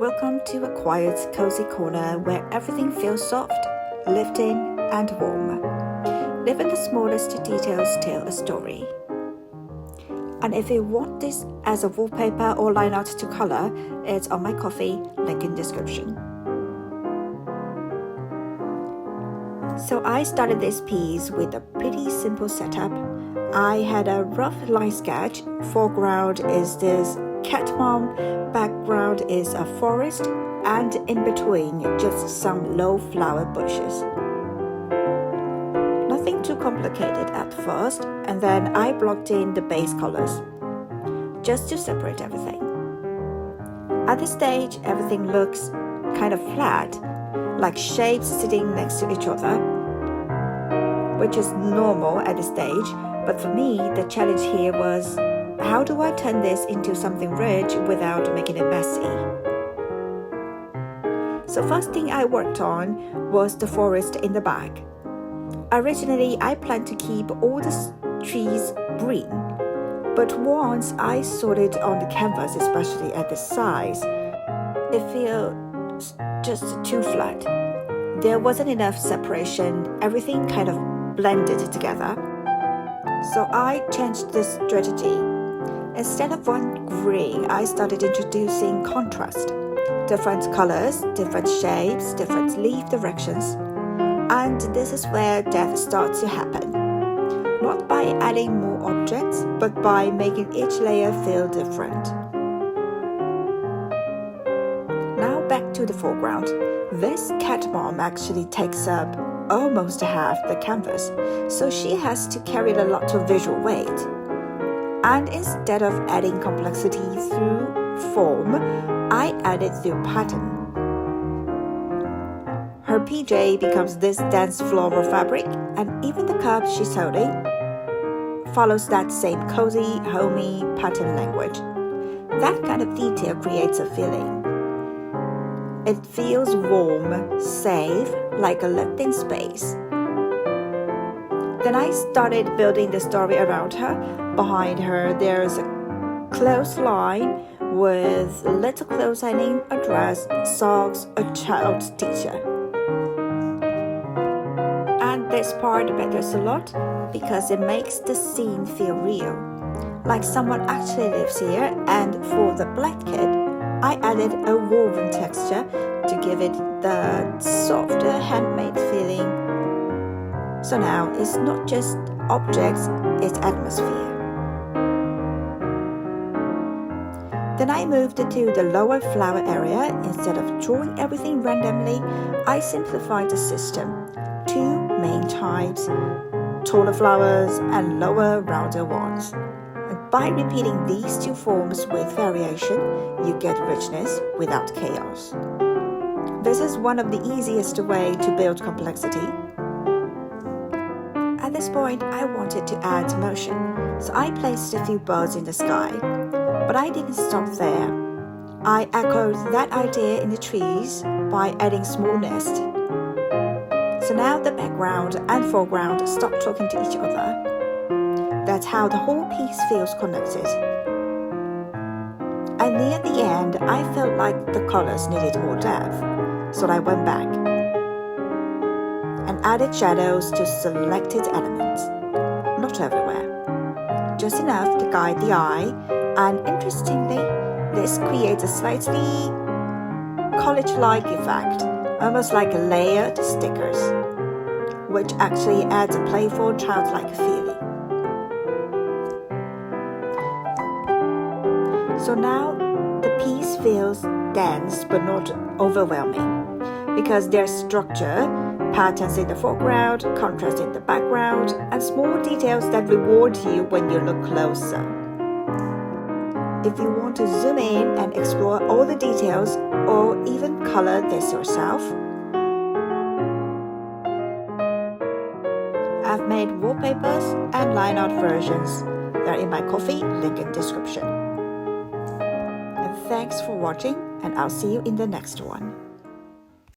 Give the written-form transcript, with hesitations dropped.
Welcome to a quiet, cozy corner where everything feels soft, lifting, and warm. Even the smallest details tell a story. And if you want this as a wallpaper or line art to color, it's on my coffee, link in description. So I started this piece with a pretty simple setup. I had a rough line sketch. Foreground is this cat mom, background is a forest, and in between just some low flower bushes. Nothing too complicated at first, and then I blocked in the base colors just to separate everything. At this stage, everything looks kind of flat, like shapes sitting next to each other, which is normal at this stage, but for me, the challenge here was, how do I turn this into something rich without making it messy? So first thing I worked on was the forest in the back. Originally, I planned to keep all the trees green, but once I saw it on the canvas, especially at this size, it feels just too flat. There wasn't enough separation, everything kind of blended together. So I changed the strategy. Instead of one green, I started introducing contrast. Different colors, different shapes, different leaf directions. And this is where depth starts to happen. Not by adding more objects, but by making each layer feel different. Now back to the foreground. This cat mom actually takes up almost half the canvas, so she has to carry a lot of visual weight. And instead of adding complexity through form, I added through pattern. Her PJ becomes this dense floral fabric, and even the cup she's holding follows that same cozy, homey pattern language. That kind of detail creates a feeling. It feels warm, safe, like a lived-in space. Then I started building the story around her. Behind her, there's a clothesline with little clothes hanging, a dress, socks, a child's t-shirt. And this part matters a lot because it makes the scene feel real, like someone actually lives here. And for the blanket, I added a woven texture to give it the softer handmade feeling. So now it's not just objects, it's atmosphere. Then I moved to the lower flower area. Instead of drawing everything randomly, I simplified the system. Two main types, taller flowers and lower, rounder ones. And by repeating these two forms with variation, you get richness without chaos. This is one of the easiest ways to build complexity. At this point, I wanted to add motion, so I placed a few birds in the sky. But I didn't stop there. I echoed that idea in the trees by adding small nests. So now the background and foreground stop talking to each other. That's how the whole piece feels connected. And near the end, I felt like the colors needed more depth, so I went back and added shadows to selected elements. Not everywhere, just enough to guide the eye. And interestingly, this creates a slightly collage-like effect, almost like layered stickers, which actually adds a playful, childlike feeling. So now the piece feels dense but not overwhelming, because there's structure, patterns in the foreground, contrast in the background, and small details that reward you when you look closer. If you want to zoom in and explore all the details or even color this yourself, I've made wallpapers and line art versions. They're in my coffee, link in description. And thanks for watching, and I'll see you in the next one.